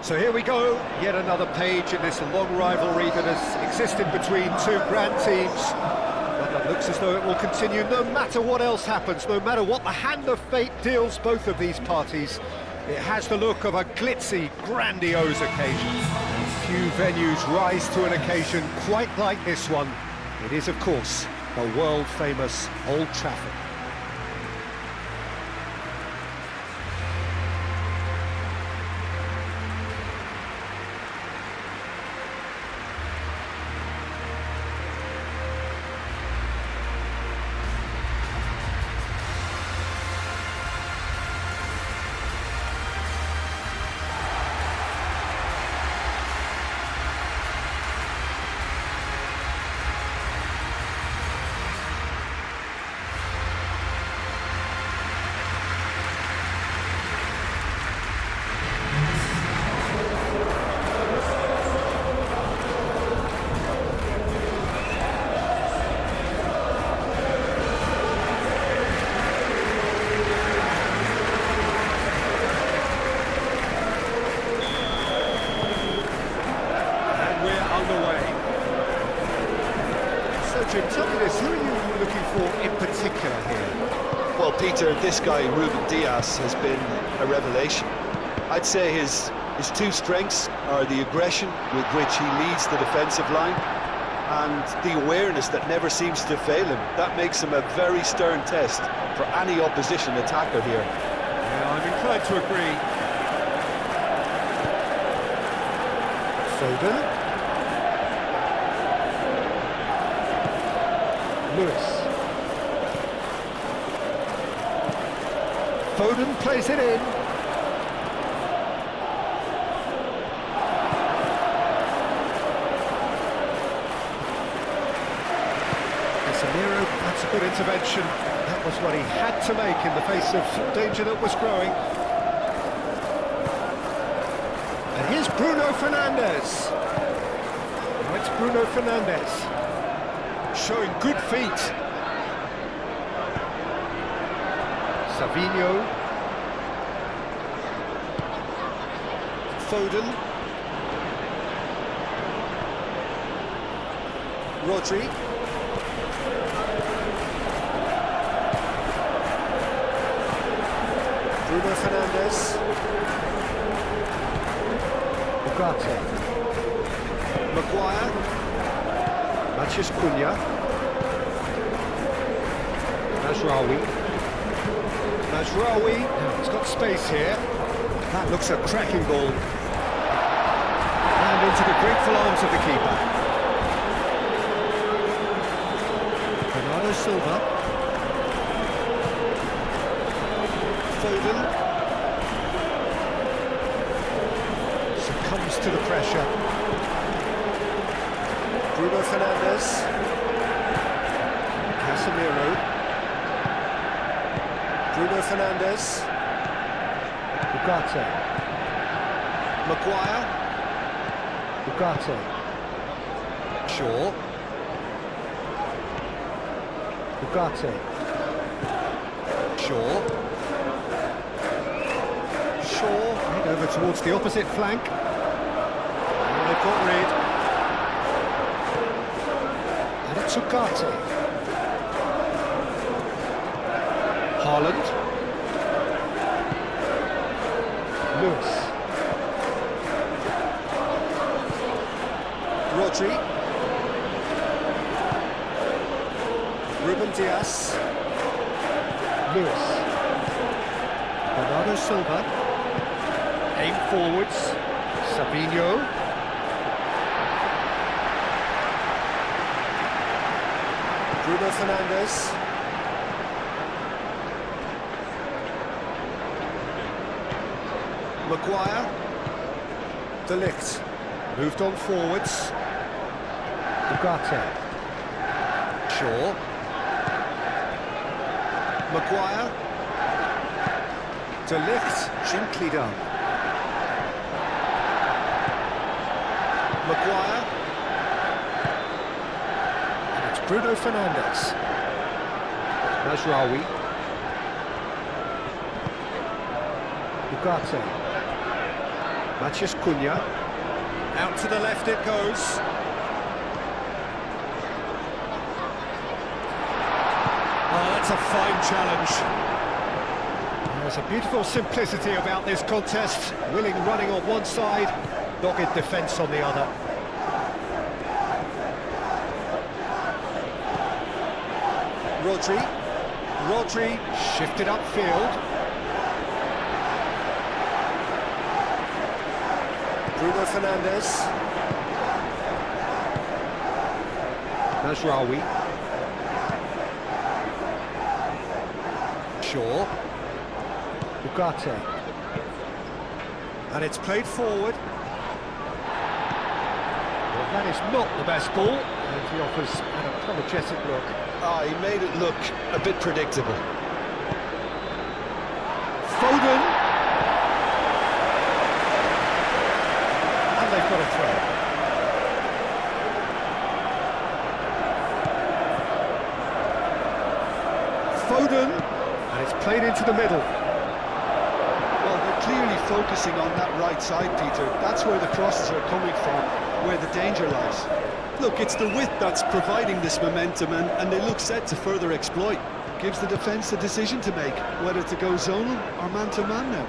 So here we go, yet another page in this long rivalry that has existed between two grand teams. But it looks as though it will continue no matter what else happens, no matter what the hand of fate deals both of these parties. It has the look of a glitzy, grandiose occasion. Few venues rise to an occasion quite like this one. It is, of course, the world-famous Old Trafford. Jim, tell me this, who are you looking for in particular here? Well, Peter, this guy, Ruben Dias, has been a revelation. I'd say his two strengths are the aggression with which he leads the defensive line and the awareness that never seems to fail him. That makes him a very stern test for any opposition attacker here. Yeah, I'm inclined to agree. Foden. Lewis. Foden plays it in. Casemiro, that's a good intervention. That was what he had to make in the face of danger that was growing. And here's Bruno Fernandes. Now it's Bruno Fernandes. Showing good feet. Savinho. Foden. Rodri. Bruno Fernandes. Ugarte. Maguire. Matheus Cunha. Mazraoui. He's got space here. That looks a cracking ball. And into the grateful arms of the keeper. Bernardo Silva. Foden. Succumbs to the pressure. Bruno Fernandes. Casemiro. Bruno Fernandes. Ugarte. Maguire. Ugarte. Shaw. Ugarte. Shaw. Head over towards the opposite flank. And they've got rid. And it's Ugarte. Haaland. Lewis. Rodri. Ruben Dias. Lewis. Bernardo Silva. Aim forwards. Savinho. Bruno Fernandes. Maguire. De Ligt. Moved on forwards. Ugarte. Shaw. Maguire. De Ligt. Gently done. Maguire. And it's Bruno Fernandes. Mazraoui. Ugarte. Matheus Cunha. Out to the left it goes. Oh, that's a fine challenge. There's a beautiful simplicity about this contest. Willing running on one side, dogged defence on the other. Rodri shifted upfield. Bruno Fernandes. Mazraoui. Shaw. Ugarte. And it's played forward. Well, that is not the best ball, and he offers an apologetic look. Ah, he made it look a bit predictable. Foden. And they've got a throw. Foden. And it's played into the middle. Well, they're clearly focusing on that right side, Peter. That's where the crosses are coming from, where the danger lies. Look, it's the width that's providing this momentum, and they look set to further exploit. Gives the defence a decision to make, whether to go zonal or man-to-man now.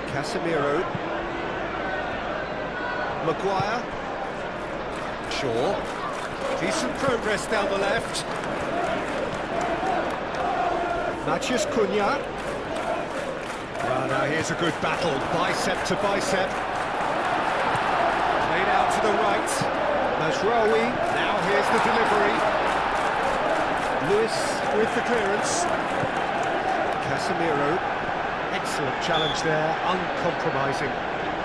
Casemiro. Maguire. Shaw. Decent progress down the left. Matheus Cunha. Well, now here's a good battle, bicep to bicep. Played out to the right. Mazraoui, now here's the delivery. Lewis with the clearance. Casemiro, excellent challenge there, uncompromising.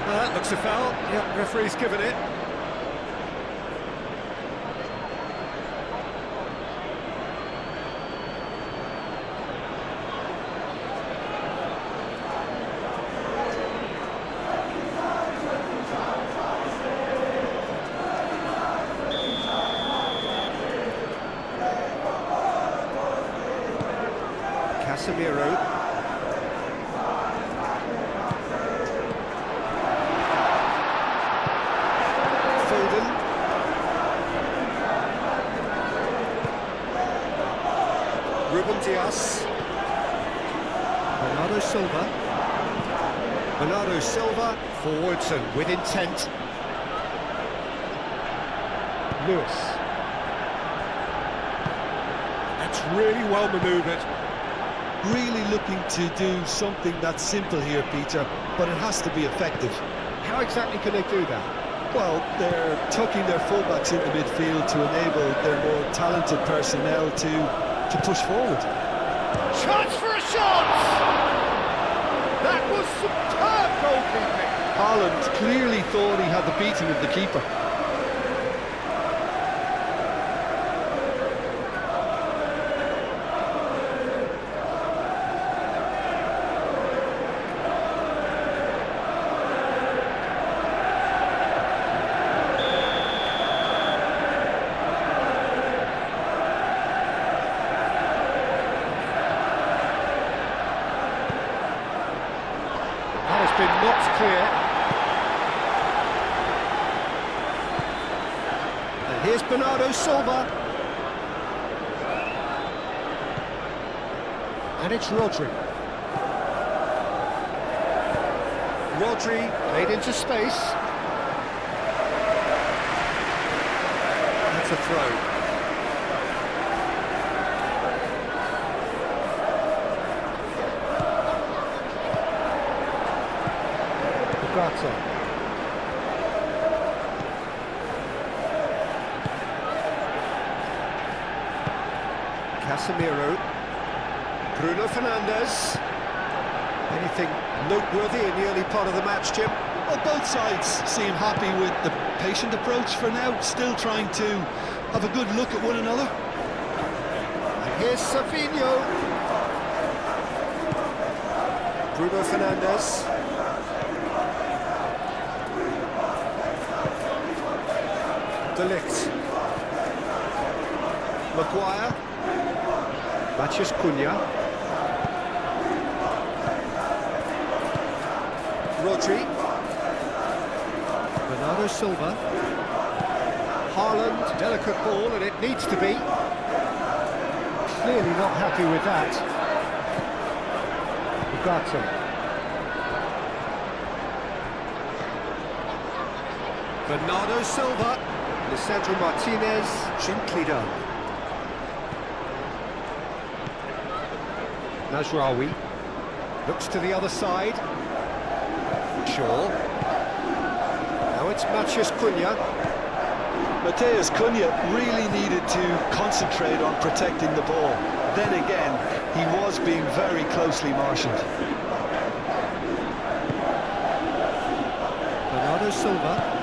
That looks a foul. Yep, referee's given it. Casemiro. Foden. Ruben Dias. Bernardo Silva forwards and with intent. Lewis. That's really well manoeuvred. Really looking to do something that's simple here, Peter, but it has to be effective. How exactly can they do that? Well, they're tucking their fullbacks into midfield to enable their more talented personnel to push forward. Chance for a shot! That was superb goalkeeping! Haaland clearly thought he had the beating of the keeper. That has been knocked clear. And here's Bernardo Silva. And it's Rodri. Rodri made into space. That's a throw. Ugarte. Casemiro. Bruno Fernandes. Anything noteworthy in the early part of the match, Jim? Well, both sides seem happy with the patient approach for now, still trying to have a good look at one another. And here's Savinho. Bruno Fernandes. De Ligt. Maguire. Matheus Cunha. Rodri. Bernardo Silva. Haaland, delicate ball, and it needs to be. Clearly not happy with that. Ugarte. Bernardo Silva. Lisandro Martinez, gently done. Mazraoui. Looks to the other side. Shaw. Now it's Matheus Cunha. Matheus Cunha really needed to concentrate on protecting the ball. Then again, he was being very closely marshalled. Bernardo Silva.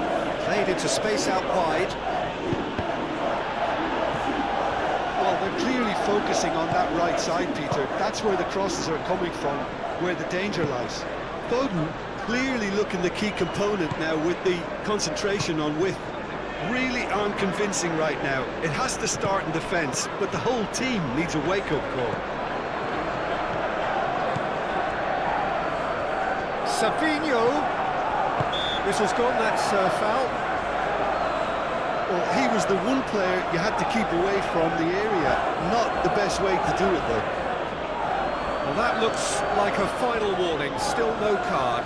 Played into space out wide. Well, they're clearly focusing on that right side, Peter. That's where the crosses are coming from, where the danger lies. Foden clearly looking the key component now with the concentration on width. Really aren't convincing right now. It has to start in defence, but the whole team needs a wake-up call. Savinho. Whistle's gone, that's foul. Well, he was the one player you had to keep away from the area. Not the best way to do it, though. Well, that looks like a final warning. Still no card.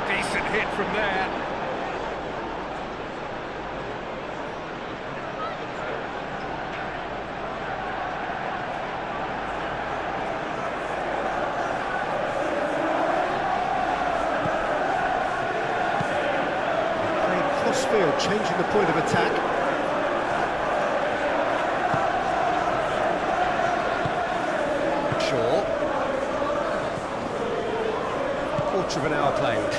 Decent hit from there. Playing cross-field, changing the point of attack. Shaw. Quarter of an hour played.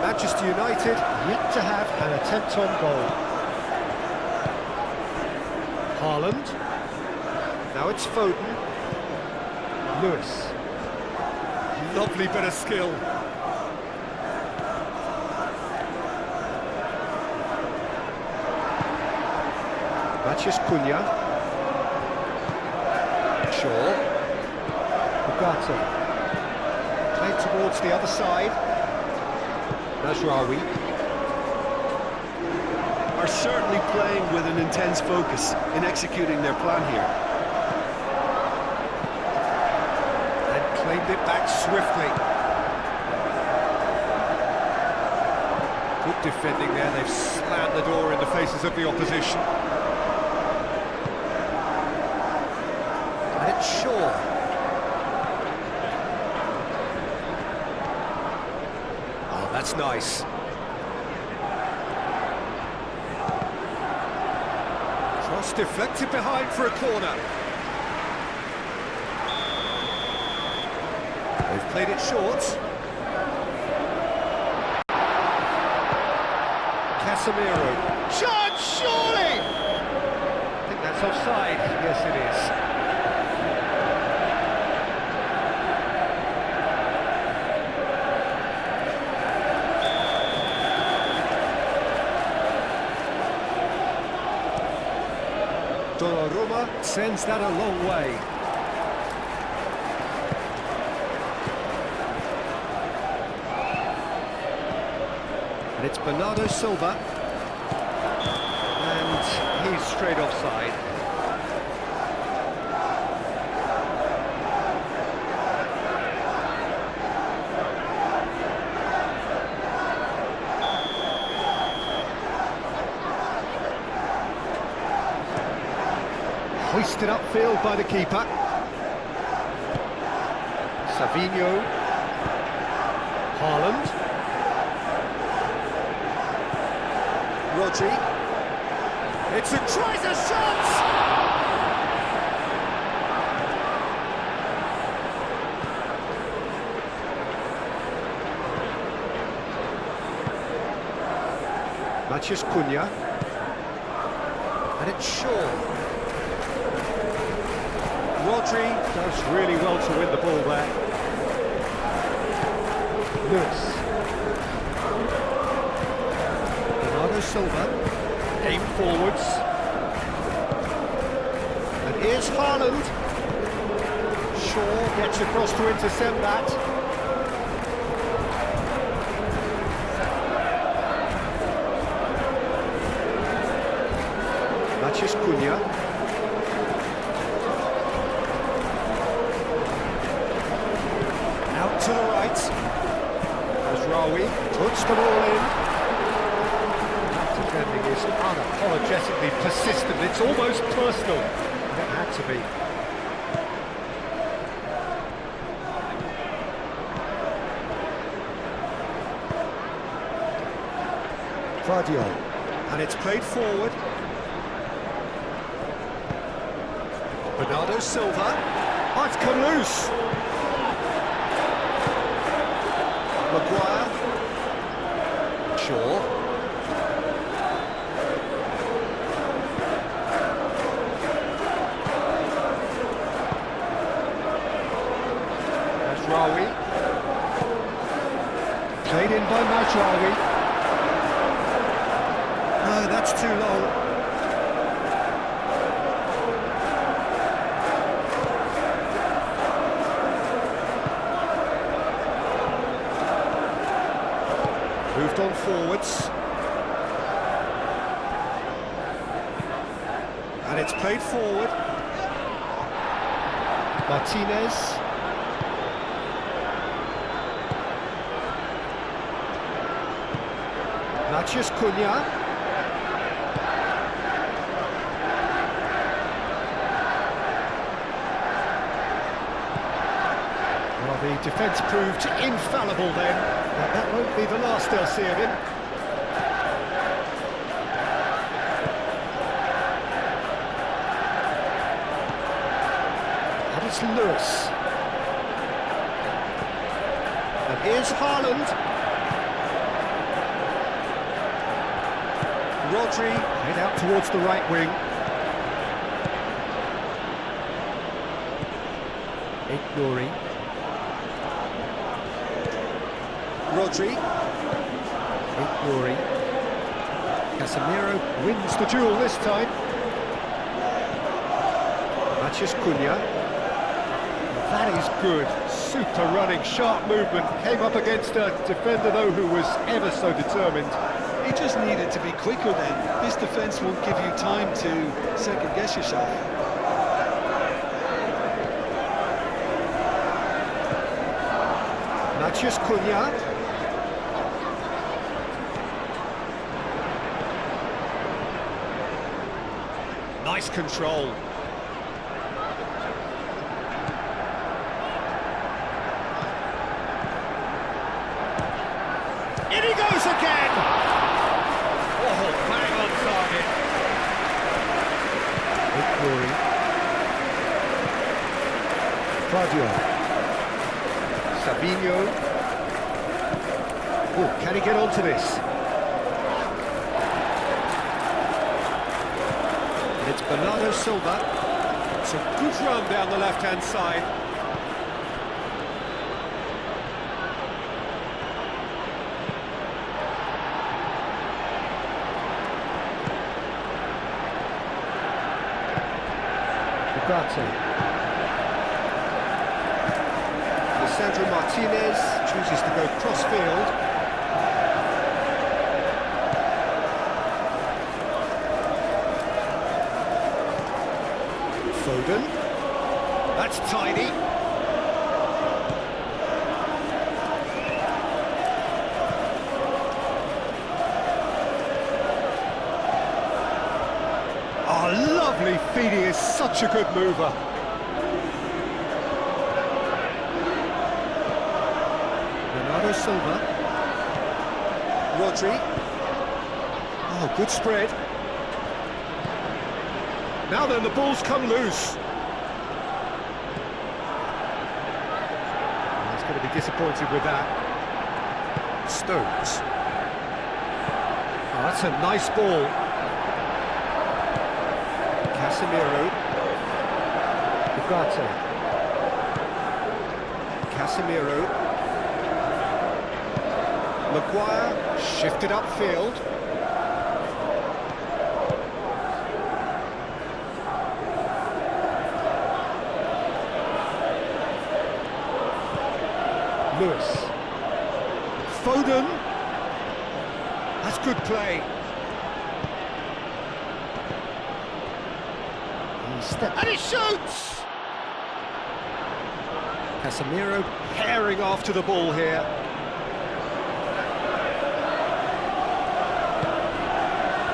Manchester United yet to have an attempt on goal. Haaland. Now it's Foden. Lewis. Lovely bit of skill. Matheus Cunha. Shaw. Ugarte. Played towards the other side. Mazraoui. Are certainly playing with an intense focus in executing their plan here. And claimed it back swiftly. Good defending there, they've slammed the door in the faces of the opposition. And it's Shaw. That's nice. Cross deflected behind for a corner. They've played it short. Casemiro. Shot, surely! I think that's offside. Yes, it is. Roma sends that a long way. And it's Bernardo Silva. And he's straight offside. Hoisted upfield by the keeper. Savinho. Haaland. Rodri. It's a tries a shot! Matheus Cunha. And it's Shaw. Rodri does really well to win the ball there. Lewis. Bernardo Silva. Aim forwards. And here's Haaland. Shaw gets across to intercept that. Mathias Cunha. Out to the right. Rawi puts the ball in. Defending is unapologetically persistent. It's almost personal. It had to be. Vardio. And it's played forward. Bernardo Silva. Oh, it's come loose. Maguire. Shaw. Mazraoui. Played in by Mazraoui. No, that's too long. Moved on forwards. And it's played forward. Martinez. Mathias Cunha. Well, the defence proved infallible then. But that won't be the last they'll see of him. And it's Lewis. And here's Haaland. Rodri head out towards the right wing. Ignori. Rodri. Ignori. Casemiro wins the duel this time. Mathias Cunha. That is good. Super running, sharp movement. Came up against a defender, though, who was ever so determined. He just needed to be quicker then. This defence won't give you time to second-guess yourself. Mathias Cunha. Nice control. In he goes again! Oh, bang on target. Ignori. Vardio. Sabinho. Oh, can he get onto this? And it's Bernardo Silva. It's a good run down the left-hand side. Sandro Martinez chooses to go cross-field. Foden. That's tidy. Oh, lovely feed. He is such a good mover. Silva. Rodri. Oh, good spread. Now then, the ball's come loose. He's going to be disappointed with that. Stones. Oh, that's a nice ball. Ugarte. Casemiro. Maguire shifted upfield. Lewis. Foden. That's good play. And he shoots! Casemiro herring after the ball here.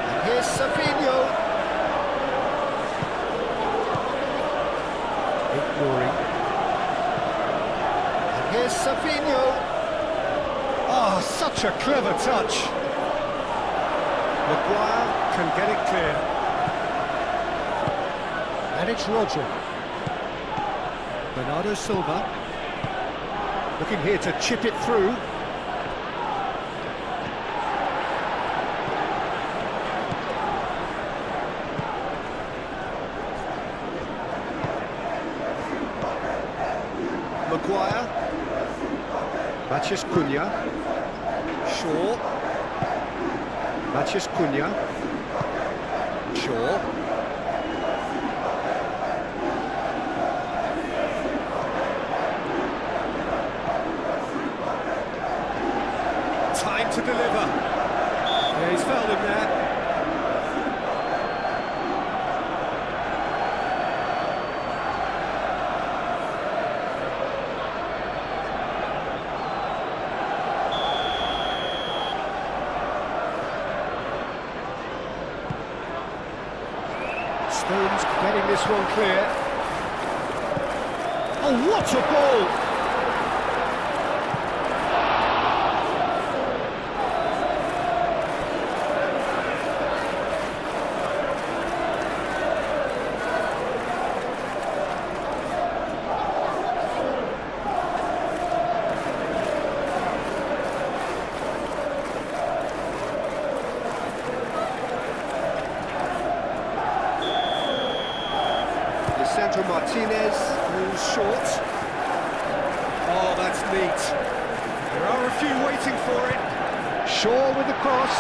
And here's Savinho. Ignoring. And here's Savinho. Oh, such a clever touch. Maguire can get it clear. And it's Roger. Bernardo Silva. Looking here to chip it through. Maguire. Matheus Cunha. Shaw. Matheus Cunha. Shaw. Time to deliver. Yeah, he's fouled him there. Stones getting this one clear. Oh, what a ball! Sandro Martinez moves short. Oh, that's neat. There are a few waiting for it. Shaw with the cross.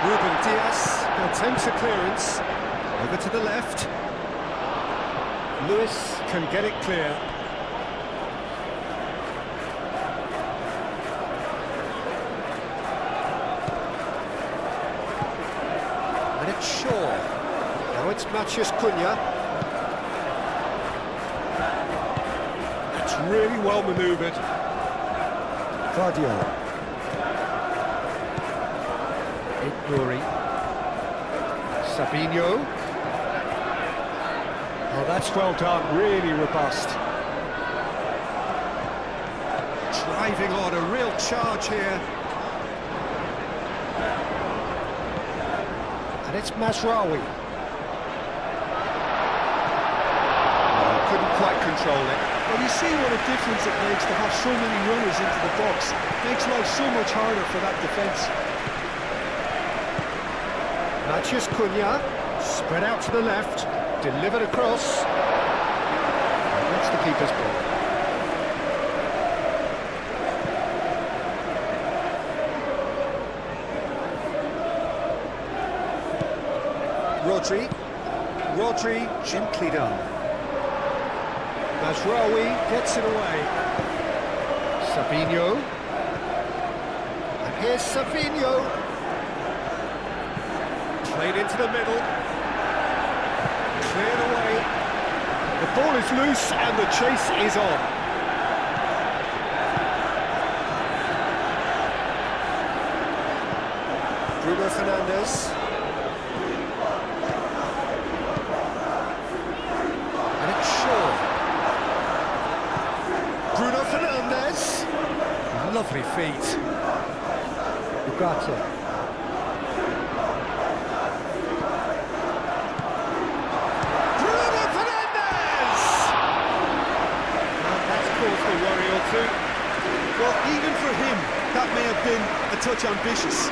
Ruben Dias attempts a clearance. Over to the left. Lewis can get it clear. And it's Shaw. Now it's Matheus Cunha. That's really well manoeuvred. Guardiola. Ignoring. Savinho. Oh, that's well done, really robust. Driving on, a real charge here. And it's Mazraoui. Couldn't quite control it. Well, you see what a difference it makes to have so many runners into the box. Makes life so much harder for that defence. Matheus Cunha, spread out to the left, delivered across. And that's the keeper's ball. Rodri, gently done. Mazraoui gets it away. Savinho. And here's Savinho. Played into the middle. Cleared away. The ball is loose and the chase is on. Bruno Fernandes. And it's Shaw. Bruno Fernandes. Lovely feet. Ugarte. Bruno Fernandes! And that's caused a worry or two. Well, even for him, that may have been a touch ambitious.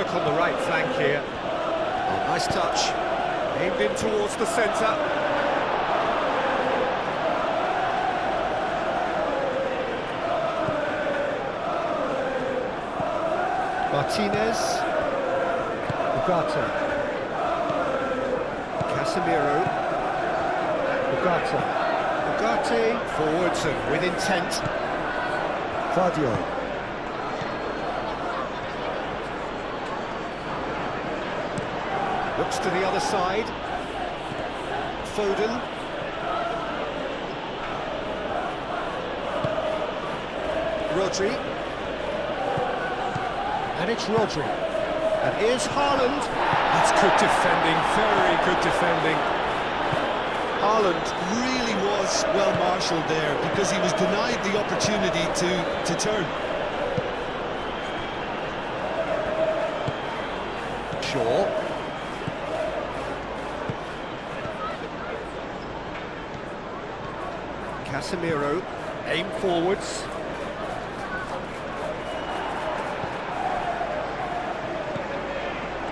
work on the right flank here. Oh, nice touch. Aimed in towards the centre. Martinez. Ugarte. Casemiro. Ugarte. Ugarte forwards and with intent. Claudio. Looks to the other side. Foden. Rodri. And it's Rodri. And here's Haaland. That's good defending, very good defending. Haaland really was well marshalled there because he was denied the opportunity to turn. Shaw. Casemiro, aim forwards.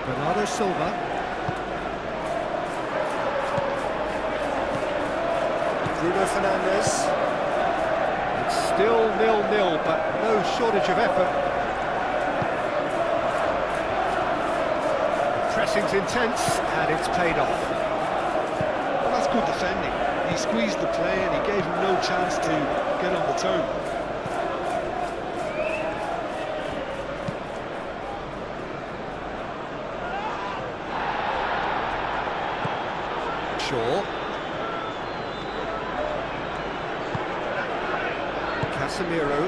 Bernardo Silva. Bruno Fernandes. It's still 0-0, but no shortage of effort. Pressing's intense, and it's paid off. Well, that's good defending. He squeezed the play and he gave him no chance to get on the turn. Shaw. Casemiro.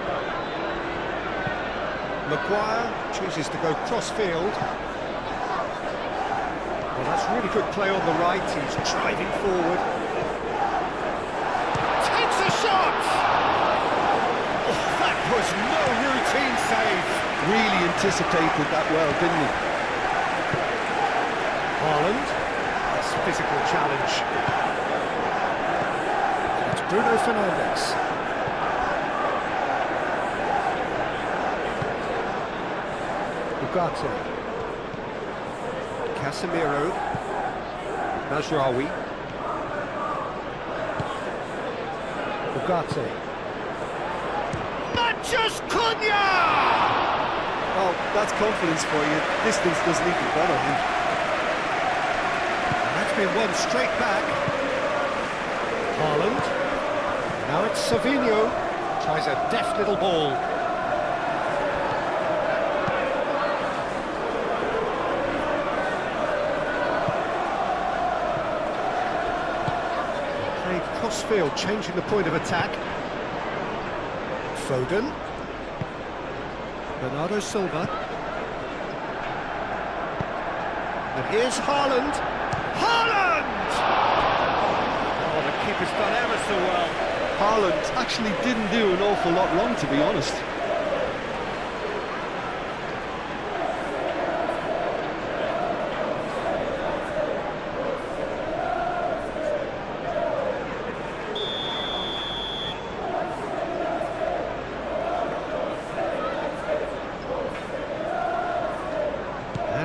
Maguire chooses to go cross-field. Well, that's really good play on the right. He's driving forward. Takes a shot! Oh, that was no routine save. Really anticipated that well, didn't he? Haaland. Nice physical challenge. And it's Bruno Fernandes. Ugarte. Casemiro. Mazraoui. Ugarte. Manchus Cunha! Oh, that's confidence for you. Distance doesn't even bother him. And that's been won straight back. Haaland. Now it's Savinho. Tries a deft little ball. Crossfield, changing the point of attack. Foden. Bernardo Silva. And here's Haaland. Haaland! Oh, the keeper's done ever so well. Haaland actually didn't do an awful lot wrong, to be honest.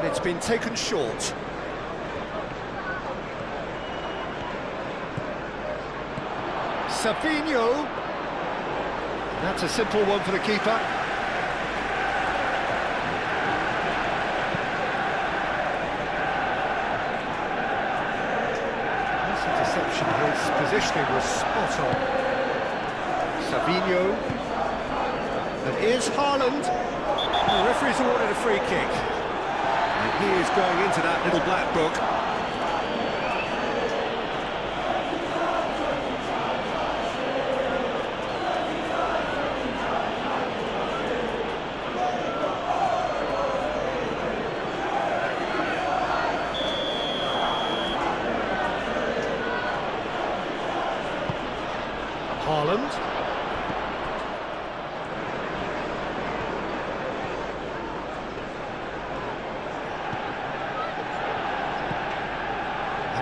It's been taken short. Savinho. That's a simple one for the keeper. This interception, his positioning was spot on. Savinho. And here's Haaland. The referee's awarded a free kick. And he is going into that little black book. Haaland.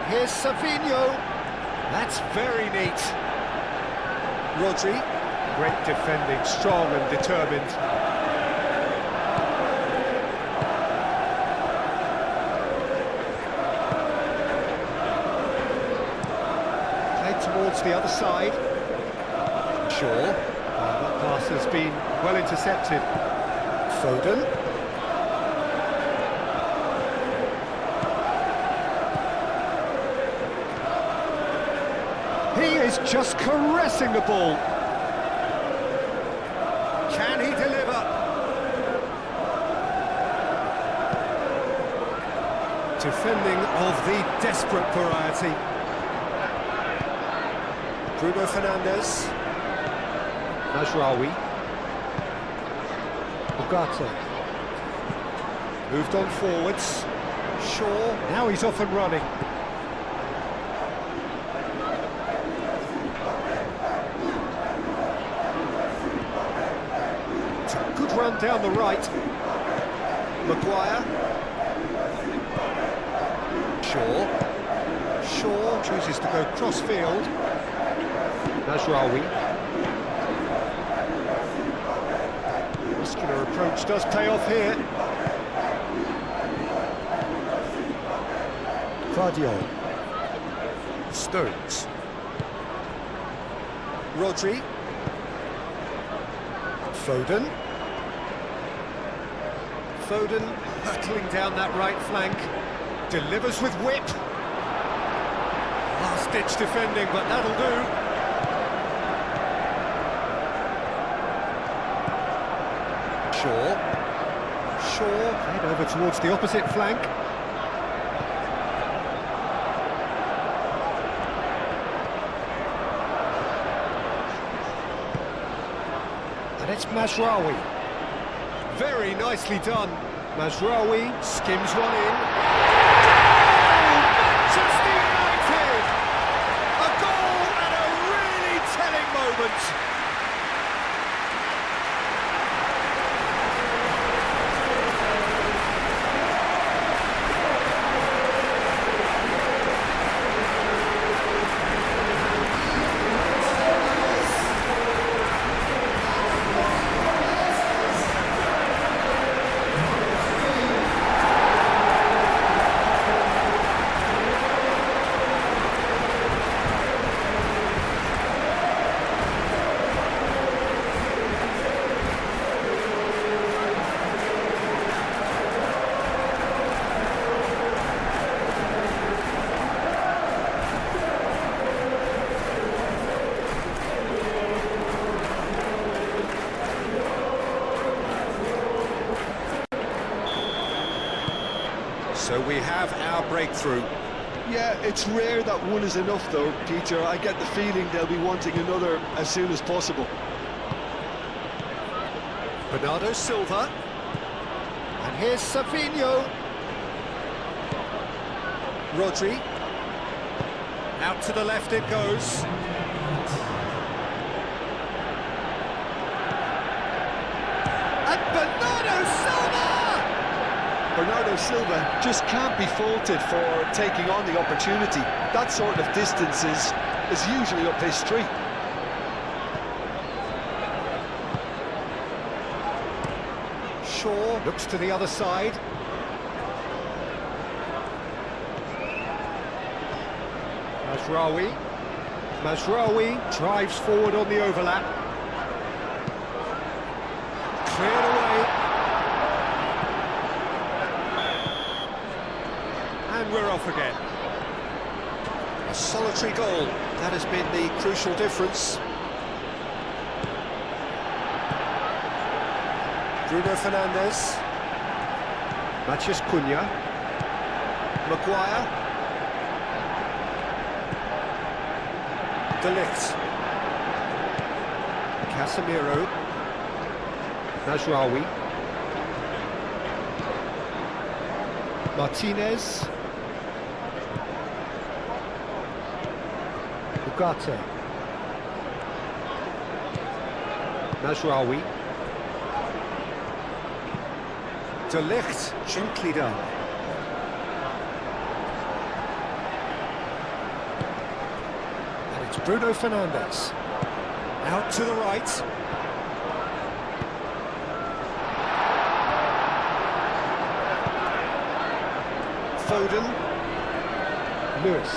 Here's Savinho. That's very neat. Rodri. Great defending, strong and determined. towards the other side. Shaw. That pass has been well intercepted. Foden. He is just caressing the ball. Can he deliver? Defending of the desperate variety. Bruno Fernandes. Mazraoui. Ugarte. Moved on forwards. Shaw. Now he's off and running. It's a good run down the right. Maguire. Shaw chooses to go cross-field. Mazraoui. Muscular approach does pay off here. Guardiola. Stones. Rodri. Foden. Foden hurtling down that right flank. Delivers with whip. Last-ditch defending, but that'll do. Shaw played over towards the opposite flank. And it's Mazraoui. Very nicely done. Mazraoui skims one in. Manchester United! A goal at a really telling moment. So we have our breakthrough. Yeah, it's rare that one is enough though, Peter. I get the feeling they'll be wanting another as soon as possible. Bernardo Silva. And here's Savinho. Rodri. Out to the left it goes. And Bernardo Silva! Bernardo Silva just can't be faulted for taking on the opportunity. That sort of distance is usually up his street. Shaw looks to the other side. Mazraoui drives forward on the overlap. Cleared away. And we're off again. A solitary goal. That has been the crucial difference. Bruno Fernandes. Matheus Cunha. Maguire. De Ligt. Casemiro. Mazraoui. Martinez. Ugarte. Mazraoui. De Ligt, gently done. And it's Bruno Fernandes. Out to the right. Foden. Lewis.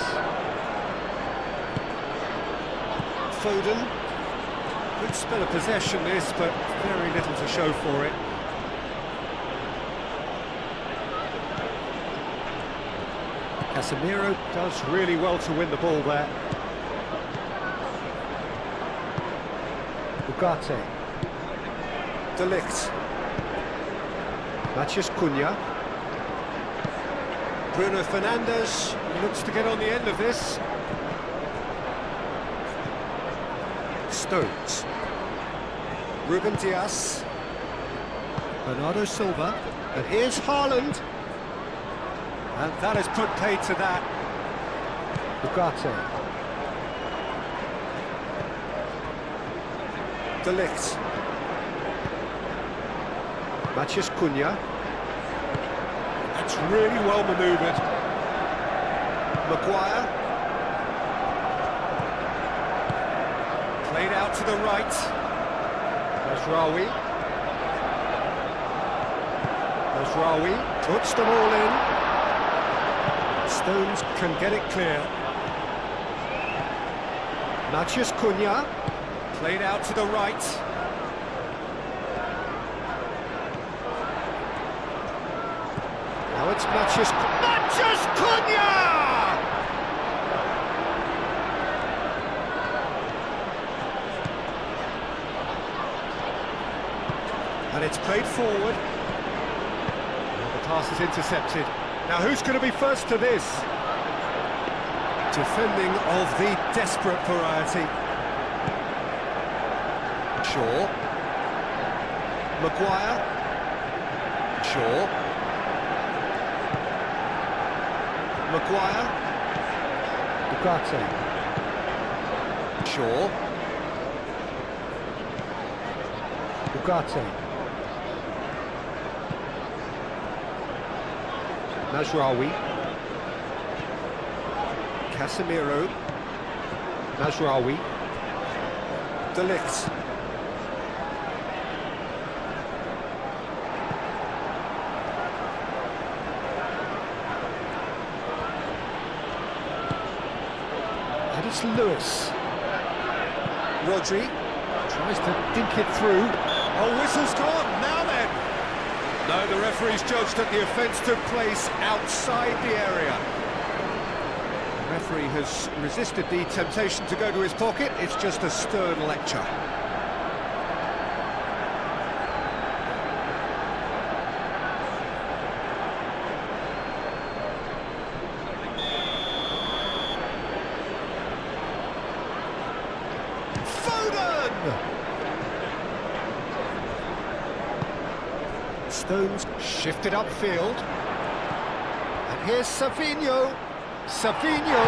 Foden. Good spell of possession this, but very little to show for it. Casemiro does really well to win the ball there. Ugarte. De Ligt. Matheus Cunha. Bruno Fernandes looks to get on the end of this. Stones. Ruben Dias. Bernardo Silva. And here's Haaland. And that has put paid to that. Ugarte. De Ligt. Matheus Cunha. That's really well manoeuvred. Maguire. Played out to the right. Mazraoui. Mazraoui puts them all in. Stones can get it clear. Matheus Cunha. Played out to the right. Now it's Matheus Cunha! And it's played forward. And the pass is intercepted. Now who's going to be first to this? Defending of the desperate variety. Shaw. Maguire. Shaw. Maguire. Ugarte. Shaw. Ugarte. Mazraoui. Casemiro. Mazraoui. De Ligt. And it's Lewis. Rodri tries to dink it through. Oh, whistle's gone, now then! No, the referee's judged that the offence took place outside the area. The referee has resisted the temptation to go to his pocket. It's just a stern lecture. Stones shifted upfield. And here's Savinho. Savinho.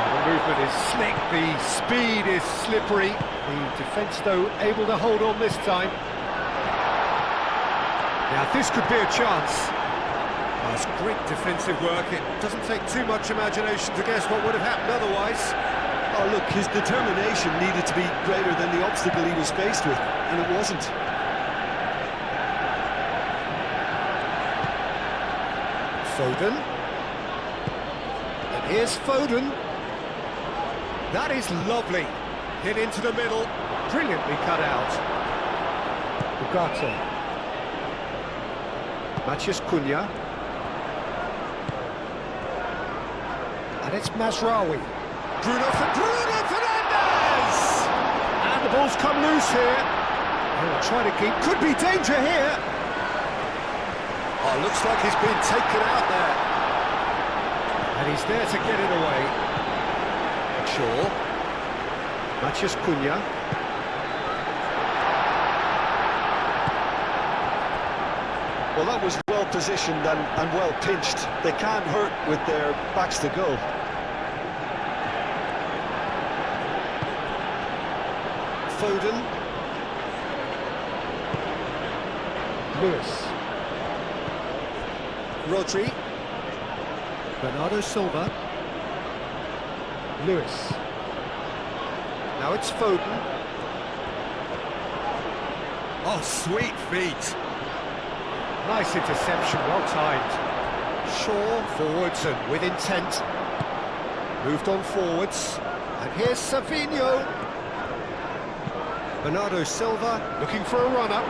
The movement is slick, the speed is slippery. The defence, though, able to hold on this time. Now, this could be a chance. Oh, it's great defensive work. It doesn't take too much imagination to guess what would have happened otherwise. Oh, look, his determination needed to be greater than the obstacle he was faced with, and it wasn't. Foden. And here's Foden. That is lovely. Hit into the middle. Brilliantly cut out. Ugarte. Matheus Cunha. And it's Mazraoui. Bruno Fernandes! And the ball's come loose here. He'll try to keep. Could be danger here. Oh, looks like he's been taken out there. And he's there to get it away. Shaw. Matheus Cunha. Well, that was well positioned and well pinched. They can't hurt with their backs to goal. Foden. Lewis. Rodri. Bernardo Silva. Lewis. Now it's Foden. Oh, sweet feet. Nice interception, well timed. Shaw forwards and with intent. Moved on forwards. And And here's Savinho. Bernardo Silva looking for a run-up.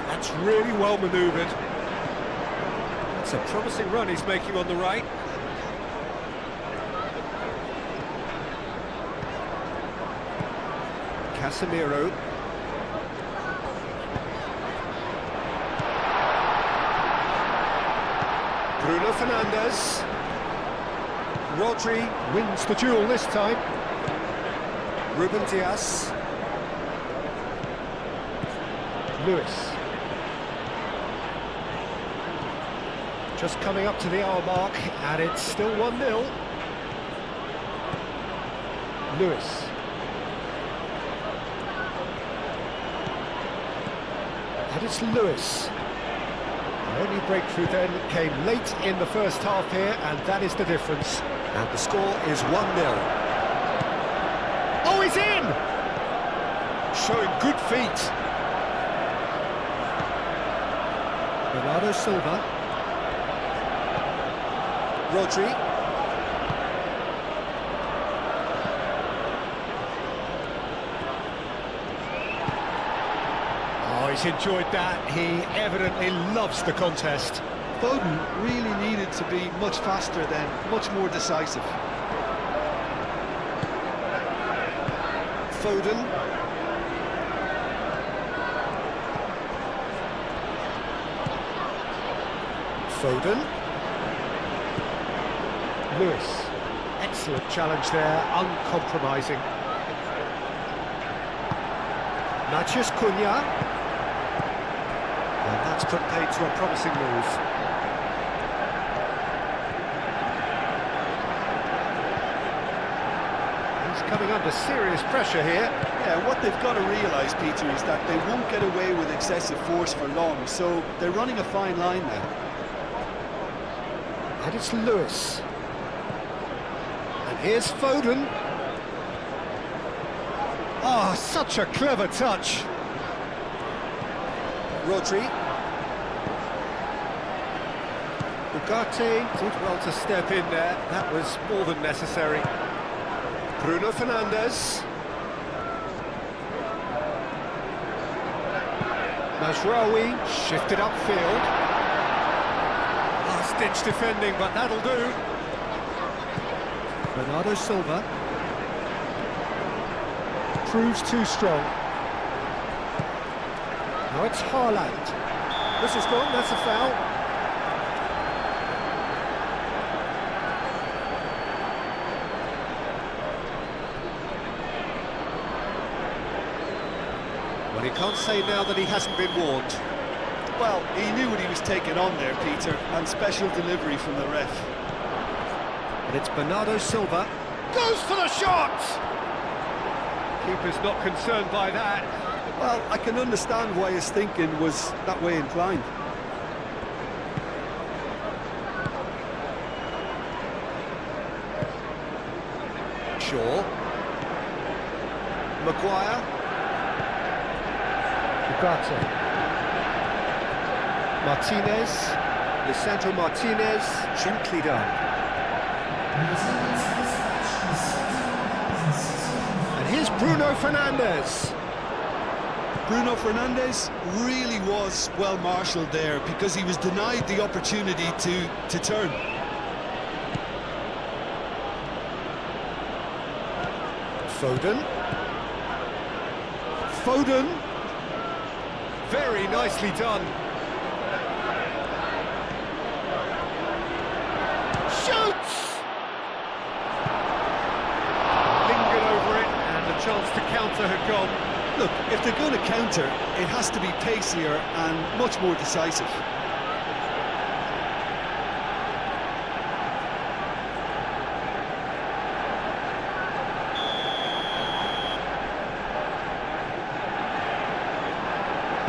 That's really well manoeuvred. It's a promising run he's making on the right. Casemiro. Bruno Fernandes. Rodri wins the duel this time. Ruben Dias. Lewis. Just coming up to the hour mark, and it's still 1-0. Lewis. And it's Lewis. The only breakthrough then came late in the first half here, and that is the difference. And the score is 1-0. Oh, he's in! Showing good feet. Bernardo Silva. Rodri. Oh, he's enjoyed that. He evidently loves the contest. Foden really needed to be much faster then, much more decisive. Foden. Foden. Lewis. Excellent challenge there, uncompromising. Matheus Cunha. And that's put paid to a promising move. He's coming under serious pressure here. Yeah, what they've got to realise, Peter, is that they won't get away with excessive force for long, so they're running a fine line now. And it's Lewis. And here's Foden. Oh, such a clever touch. Rodri. Ugarte did well to step in there. That was more than necessary. Bruno Fernandes. Mazraoui shifted upfield. Last-ditch defending, but that'll do. Bernardo Silva. Proves too strong. Now it's Haaland. This is gone, that's a foul. Well, he can't say now that he hasn't been warned. Well, he knew what he was taking on there, Peter, and special delivery from the ref. And it's Bernardo Silva. Goes for the shot! Keeper's not concerned by that. Well, I can understand why his thinking was that way inclined. Shaw. Maguire. Ugarte. Martinez. Lisandro Martinez. Gently done. And here's Bruno Fernandes. Bruno Fernandes really was well marshalled there because he was denied the opportunity to turn. Foden. Foden. Very nicely done. Shoots! Lingered over it, and the chance to counter had gone. Look, if they're going to counter, it has to be pacier and much more decisive.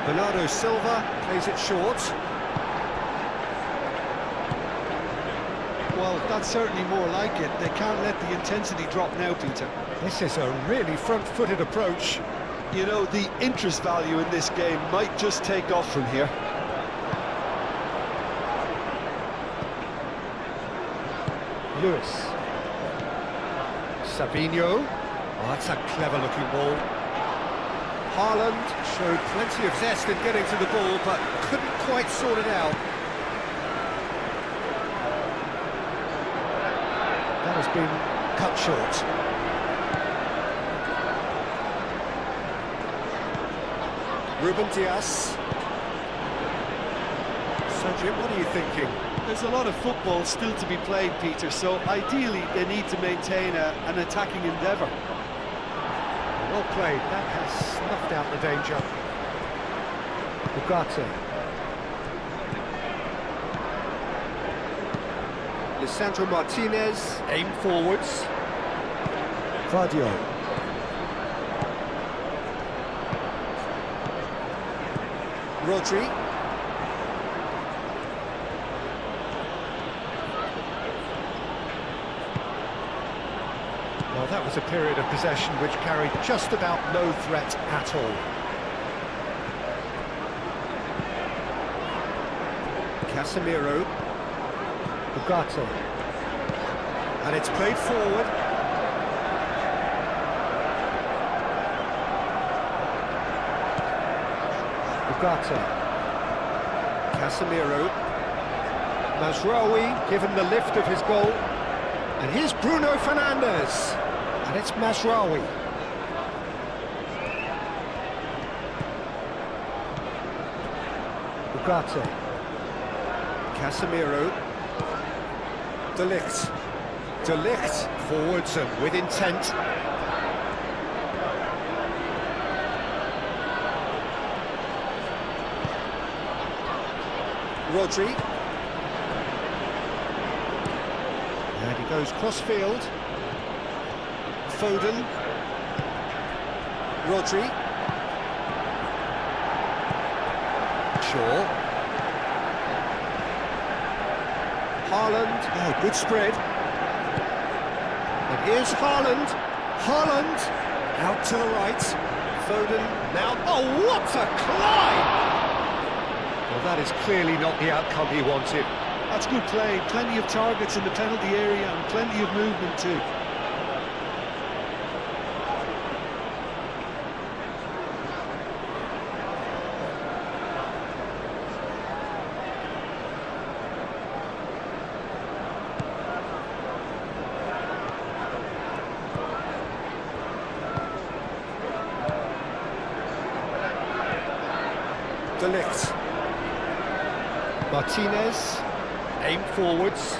Bernardo Silva plays it short. Well, that's certainly more like it. They can't let the intensity drop now, Peter. This is a really front-footed approach. You know, the interest value in this game might just take off from here. Lewis. Savinho. Oh, that's a clever-looking ball. Haaland showed plenty of zest in getting to the ball, but couldn't quite sort it out. That has been cut short. Ruben Dias. So, Jim, what are you thinking? There's a lot of football still to be played, Peter, so ideally they need to maintain an attacking endeavour. Well played, that has snuffed out the danger. Ugarte. Lisandro Martinez, aim forwards. Vadio. Rodri. Well, that was a period of possession which carried just about no threat at all. Casemiro. Ugarte. And it's played forward. Ugarte. Casemiro. Mazraoui given the lift of his goal. And here's Bruno Fernandes. And it's Mazraoui. Ugarte. Casemiro. De Ligt. De Ligt forwards and with intent. Rodri. And he goes cross-field. Foden. Rodri. Shaw. Haaland. Oh, good spread. And here's Haaland. Haaland. Out to the right. Foden. Now. Oh, what a climb! Well, that is clearly not the outcome he wanted. That's good play. Plenty of targets in the penalty area and plenty of movement too. De Ligt. Martinez, aim forwards.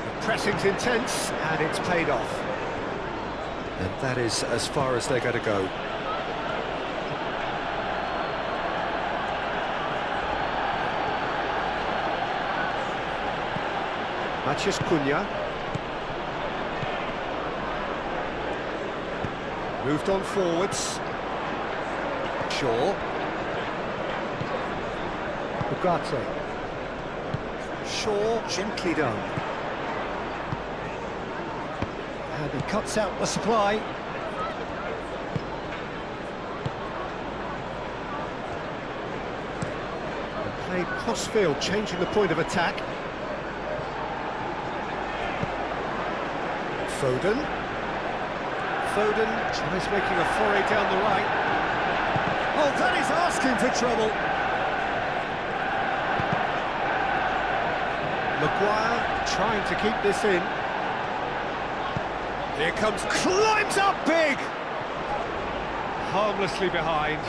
The pressing's intense, and it's paid off. And that is as far as they're going to go. Matheus Cunha. Moved on forwards. Shaw. Ugarte. Shaw, gently done. And he cuts out the supply. And played cross-field, changing the point of attack. Foden. Foden tries making a foray down the right. Oh, that is asking for trouble. Maguire trying to keep this in. Here comes, climbs up big! Harmlessly behind.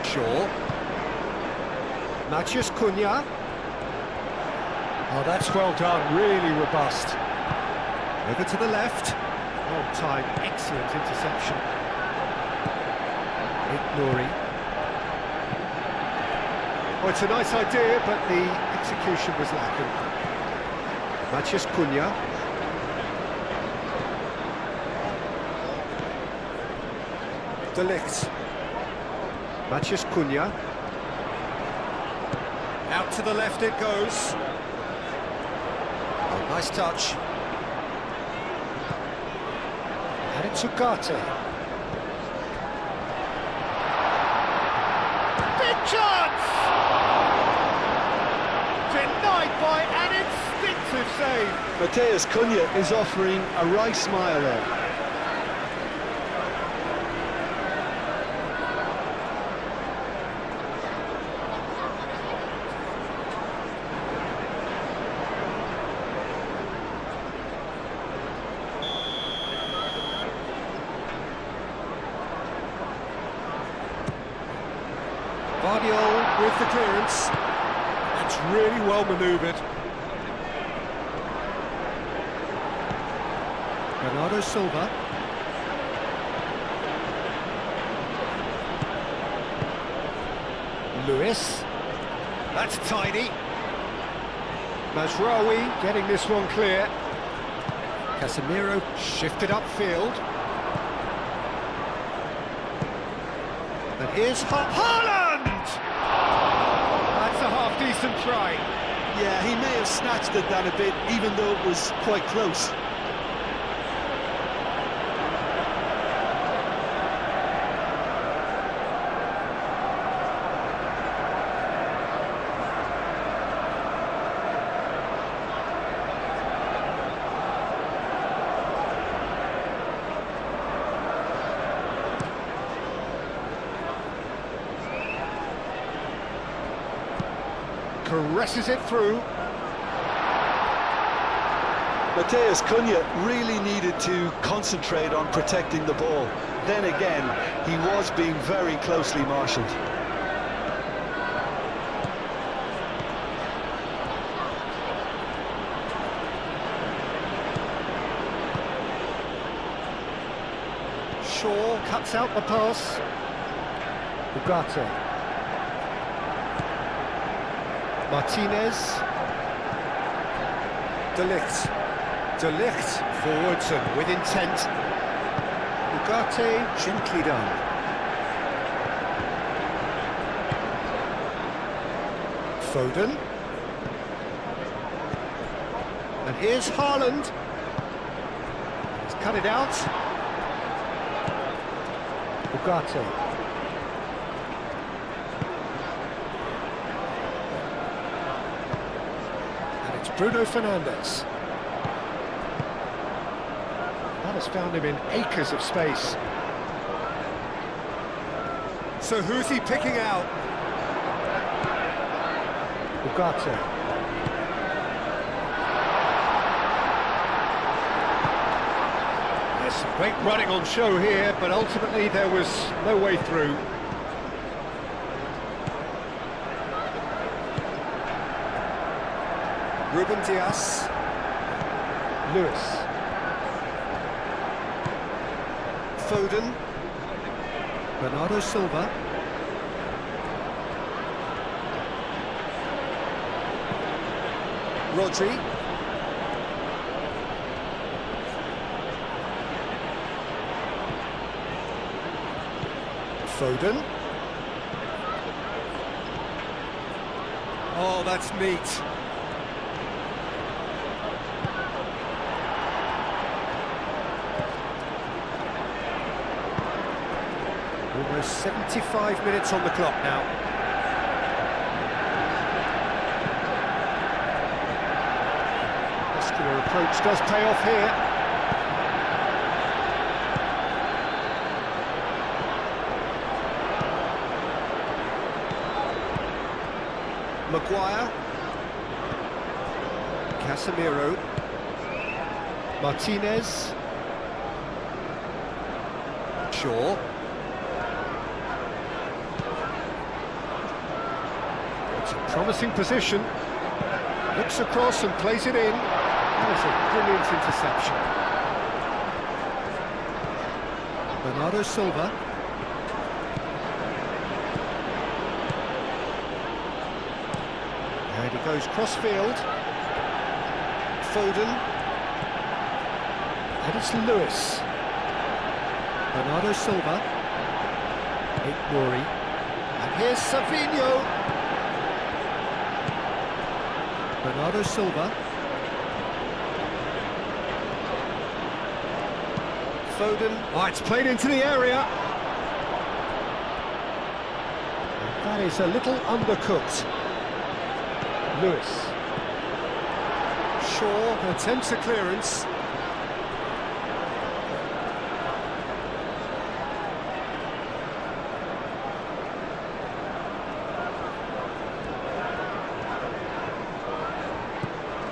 Shaw. Matheus Cunha. Oh, that's well done, really robust. Over to the left. Well timed, excellent interception. Nouri. Well, it's a nice idea, but the execution was lacking. Matheus Cunha. De Ligt. Matheus Cunha. Out to the left it goes. Oh, nice touch. And it's Ugarte. Big chance! Denied by an instinctive save. Matheus Cunha is offering a right smile there. Guardiola with the clearance. That's really well manoeuvred. Bernardo Silva. Lewis. That's tidy. Mazraoui getting this one clear. Casemiro shifted upfield. And here's Haaland! That's a half-decent try. Yeah, he may have snatched at that a bit, even though it was quite close. Caresses it through. Matheus Cunha really needed to concentrate on protecting the ball. Then again, he was being very closely marshalled. Shaw cuts out the pass. Ugarte. Martinez. De Ligt. De Ligt forwards and with intent. Ugarte gently done. Foden. And here's Haaland. He's cut it out. Ugarte. Bruno Fernandes. That has found him in acres of space. So who's he picking out? Ugarte. There's some great running on show here, but ultimately there was no way through. Ruben Dias. Lewis. Foden. Bernardo Silva. Rodri. Foden. Oh, that's neat. Almost 75 minutes on the clock now. Muscular approach does pay off here. Maguire. Casemiro. Martinez. Shaw. It's a promising position. Looks across and plays it in. That is a brilliant interception. Bernardo Silva. And he goes cross-field. Foden. And it's Lewis. Bernardo Silva. Nori. And here's Savinho. Bernardo Silva. Foden. Oh, it's played into the area. And that is a little undercooked. Lewis. Shaw attempts a clearance.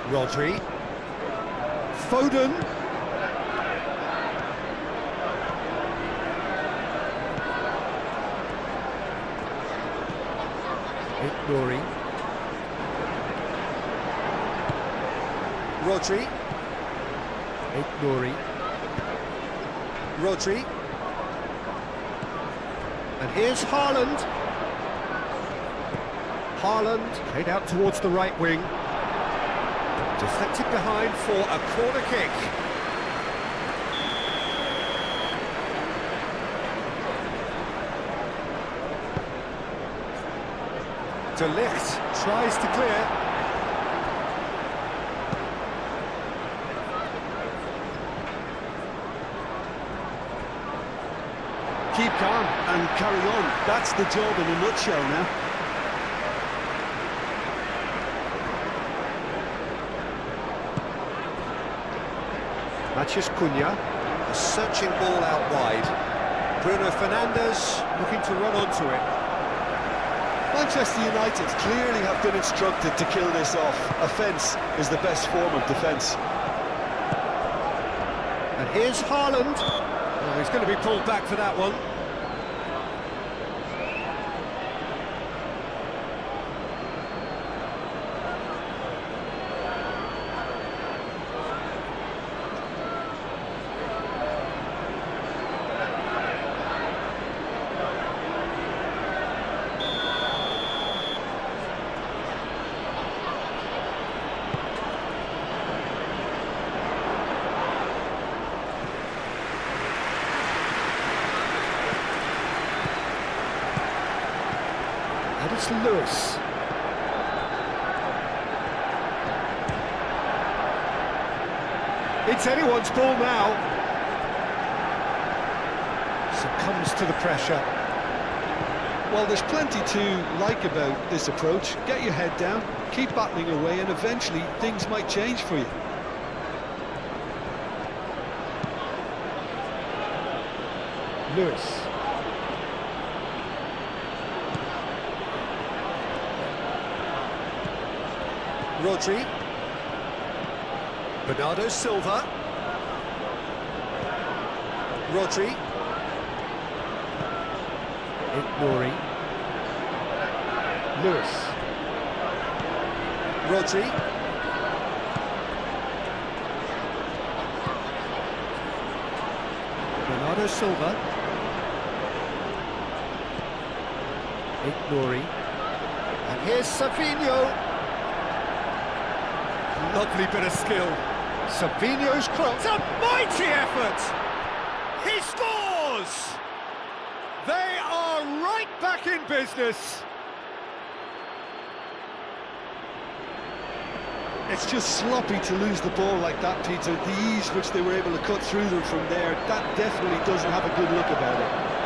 Rodri. Foden. Nori. Rodri. Nori. Rodri. And here's Haaland. Haaland played out towards the right wing. Deflected behind for a corner kick. De Ligt tries to clear. Keep calm and carry on. That's the job in a nutshell now. Matheus Cunha, a searching ball out wide. Bruno Fernandes looking to run onto it. Manchester United clearly have been instructed to kill this off. Offence is the best form of defence. And here's Haaland. Oh, he's going to be pulled back for that one. And it's Lewis. It's anyone's ball now. Succumbs to the pressure. Well, there's plenty to like about this approach. Get your head down, keep battling away, and eventually things might change for you. Lewis. Rodri. Bernardo Silva. Rodri. Nori. Lewis. Rodri. Bernardo Silva. Nori. And here's Savinho. Lovely bit of skill. Savinho's cross. A mighty effort! He scores! They are right back in business. It's just sloppy to lose the ball like that, Peter. The ease which they were able to cut through them from there, that definitely doesn't have a good look about it.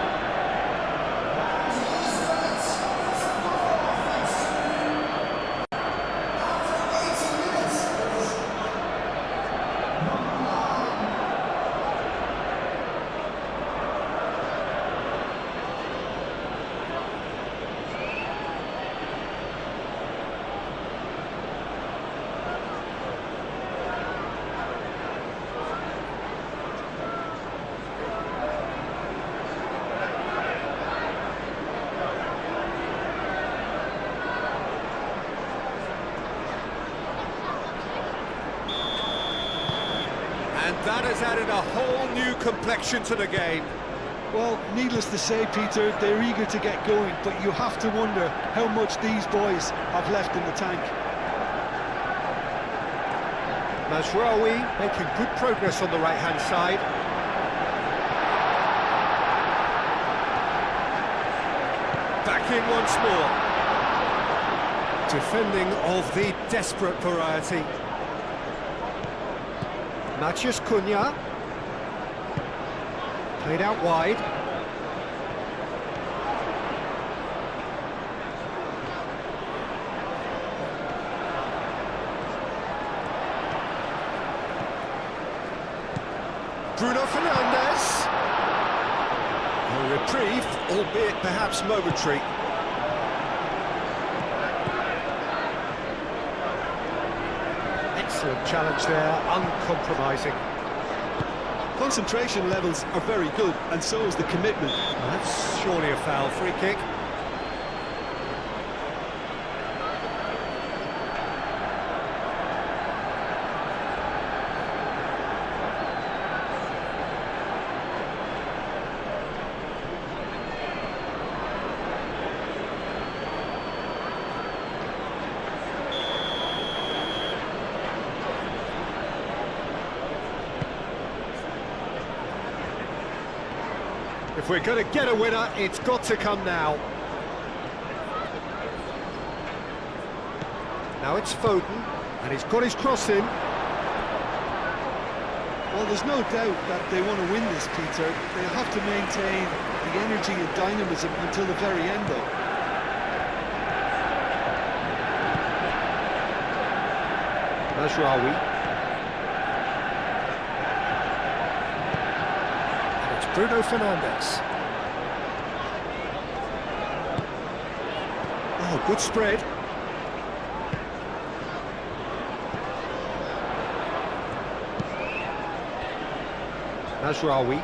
And that has added a whole new complexion to the game. Well, needless to say, Peter, they're eager to get going, but you have to wonder how much these boys have left in the tank. Mazraoui making good progress on the right-hand side. Back in once more. Defending of the desperate variety. Matheus Cunha. Played out wide. Bruno Fernandes. A reprieve, albeit perhaps momentary. Excellent challenge there, uncompromising. Concentration levels are very good, and so is the commitment. That's surely a foul. Free kick. If we're going to get a winner, it's got to come now. Now it's Foden, and he's got his cross in. Well, there's no doubt that they want to win this, Peter. They have to maintain the energy and dynamism until the very end, though. Mazraoui. Bruno Fernandes. Oh, good spread. Mazraoui.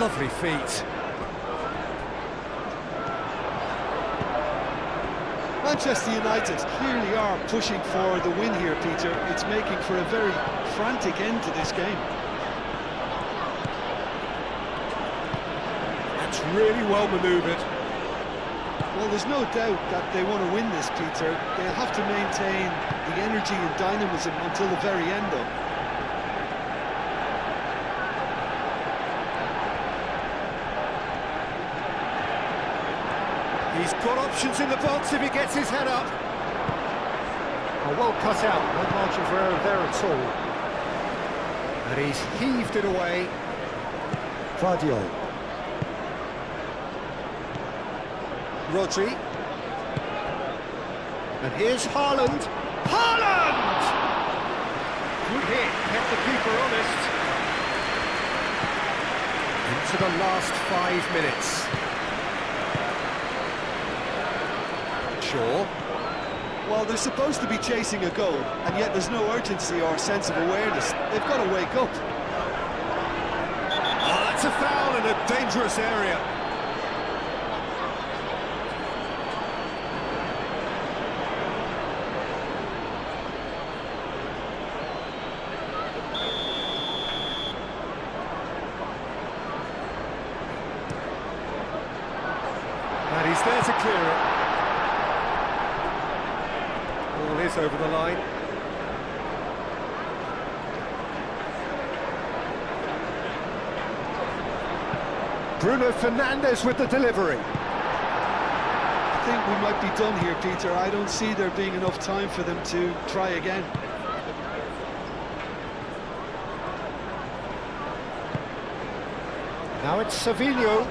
Lovely feet. Manchester United clearly are pushing for the win here, Peter. It's making for a very frantic end to this game. That's really well manoeuvred. Well, there's no doubt that they want to win this, Peter. They'll have to maintain the energy and dynamism until the very end, though. He's got options in the box if he gets his head up. Oh, well cut out, no margin for error there at all. And he's heaved it away. Vardiol. Rodri. And here's Haaland. Haaland! Good hit, kept the keeper honest. Into the last 5 minutes. Shaw. Well, they're supposed to be chasing a goal, and yet there's no urgency or sense of awareness. They've got to wake up. Oh, that's a foul in a dangerous area. And he's there to clear it. Ball is over the line. Bruno Fernandes with the delivery. I think we might be done here, Peter. I don't see there being enough time for them to try again. Now it's Savinho.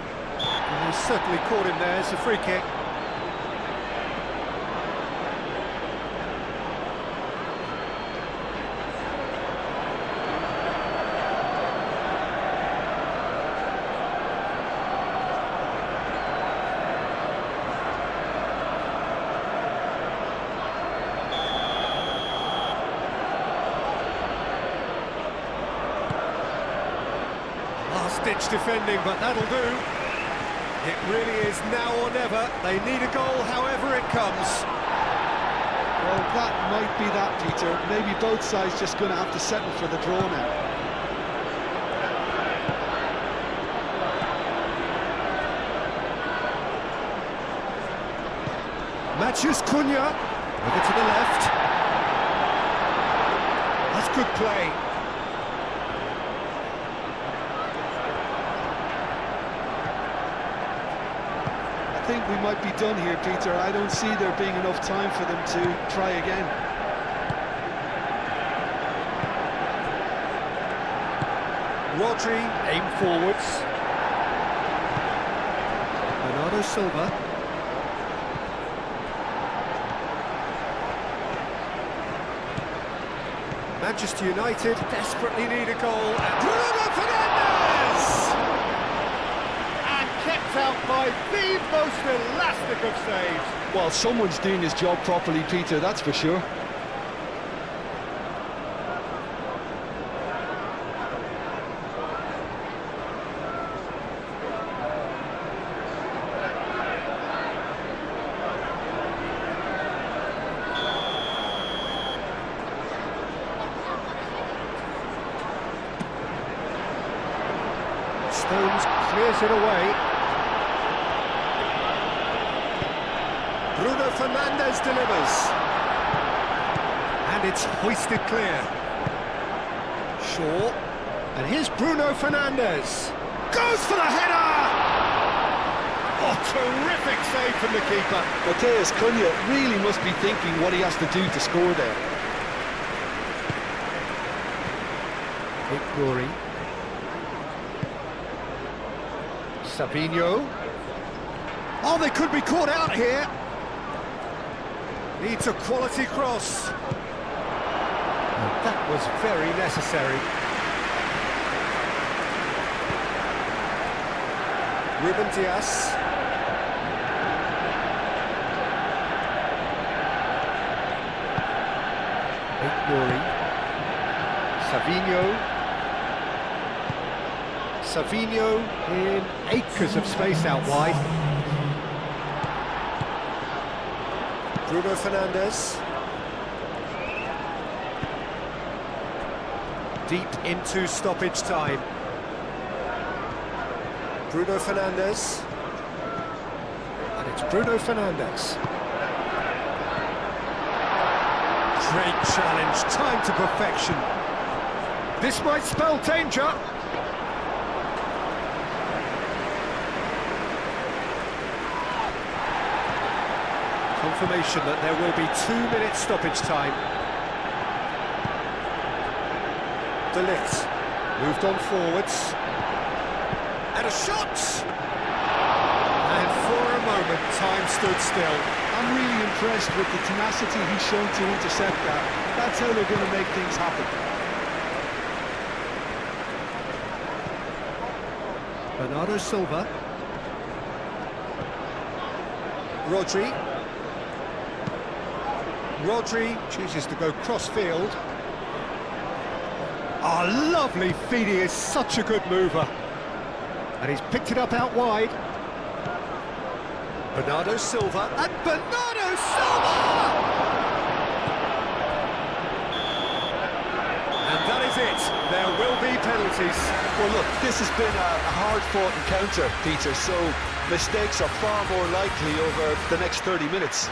And he's certainly caught him there. It's a free kick. Last-ditch defending, but that'll do. It really is now or never. They need a goal, however it comes. Well, that might be that, Peter. Maybe both sides just going to have to settle for the draw now. Matheus Cunha, over to the left. good play. I think we might be done here, Peter. I don't see there being enough time for them to try again. Rodri, aim forwards. Bernardo Silva. Manchester United desperately need a goal. And Bruno Fernandes! And kept out by the most elastic of saves. Well, someone's doing his job properly, Peter, that's for sure. Stones clears it away. Bruno Fernandes delivers. And it's hoisted clear. Shaw. And here's Bruno Fernandes. Goes for the header! Oh, terrific save from the keeper. Mateus Cunha really must be thinking what he has to do to score there. Big glory. Savinho. Oh, they could be caught out here. Needs a quality cross. And that was very necessary. Ruben Dias. Big glory. Savinho. Savinho in acres of space out wide. Bruno Fernandes. Deep into stoppage time. Bruno Fernandes. And it's Bruno Fernandes. Great challenge, time to perfection. This might spell danger. Confirmation that there will be 2-minute stoppage time. De Ligt moved on forwards. And a shot! And for a moment, time stood still. I'm really impressed with the tenacity he's shown to intercept that. That's how they're going to make things happen. Bernardo Silva. Rodri. Rodri chooses to go cross-field. Oh, lovely feed, he is such a good mover. And he's picked it up out wide. Bernardo Silva, and Bernardo Silva! And that is it, there will be penalties. Well, look, this has been a hard-fought encounter, Peter, so mistakes are far more likely over the next 30 minutes.